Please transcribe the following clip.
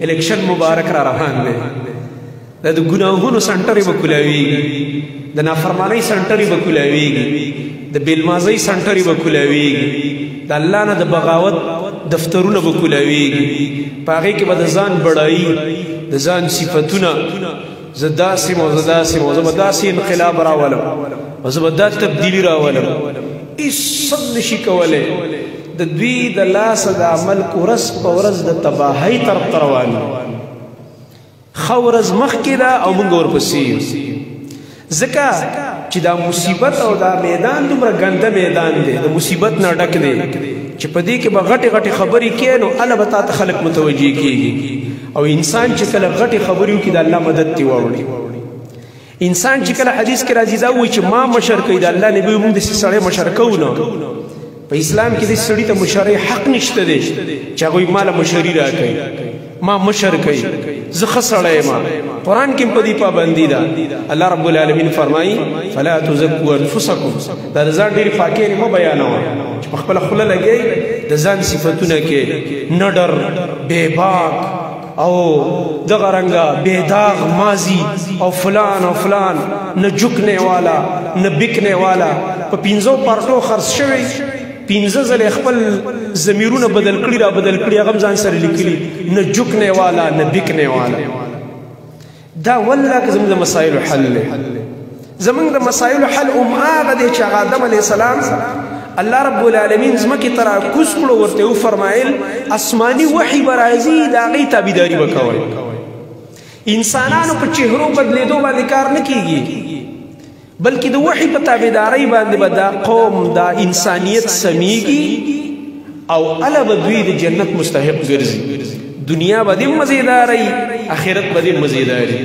الیکشن مبارک را روان دی د ګناهونو سنټرې به کولاویږي د نافرمانۍ سنټرې به کولاویږي د بېلمازۍ سنټرې به کولاویږي د الله نه د بغاوت دفترونه به کولاویږي په هغې کې به د ځان بډایي د ځان صفتونه زه داسې یم او زه داسې یم او زه به داسې انقلاب راولم او زه به دا تبدیلي راولم هېڅ څه نشي کولی د دوی د لاسه د عمل ورځ په ورځ د تباهۍ طرف ته روان ښه ورځ مخکې ده او موږ ورپسې یو ځکه چې دا مصیبت او دا میدان دومره ګنده میدان دی د مصیبت نه ډک دی چې په دې کې به غټې غټې خبرې کوې نو هله به تا ته خلک متوجه کېږي او انسان چې کله غټې خبرې وکړي د الله مدد ترې واوړي انسان چې کله حدیث کې راځي دا وایي چې ما مشر کوي د الله نبي موږ داسې سړی مشر کوو نه په اسلام کې داسې سړي ته مشرۍ حق نشته دی چې هغوی ما له مشري راکوي ما مشر کوي زه ښه سړی یم قرآن کې هم په دې پابندي ده الله رب العالمین فرمایي فلا تزکوا انفسکم دا د ځان ډېرې پاکۍ مه بیانوه چې په خپله خوله لګئ د ځان صفتونه کې نه ډر بېباک او دغه رنګه بېداغ ماضي او فلان او فلان نه جھکنے والا نه بکنے والا په 5 پارټو خرڅ شوی 15 ځلې خپل ضمیرونه بدل کړي را بدل کړي هغه هم ځان سره لیکلي نه جھکنے والا نه بکنے والا دا والله که زموږ د مسایلو حل دی زموږ د مسایلو حل هم هغه دی چې هغه آدم علیه السلام الله رب العالمین ځمکې ته راکوز کړو ورته وفرمایل آسماني وحي به راځي د هغې تابعداري به کوئ انسانانو په چهرو بدلېدو باندې کار نه کیږي بلکې د وحي په تابعدارۍ باندې به دا قوم دا انسانیت سمیږي او هله به دوی د جنت مستحق ګرځي دنیا به دې مزیدارۍ آخرت به دې مزیداري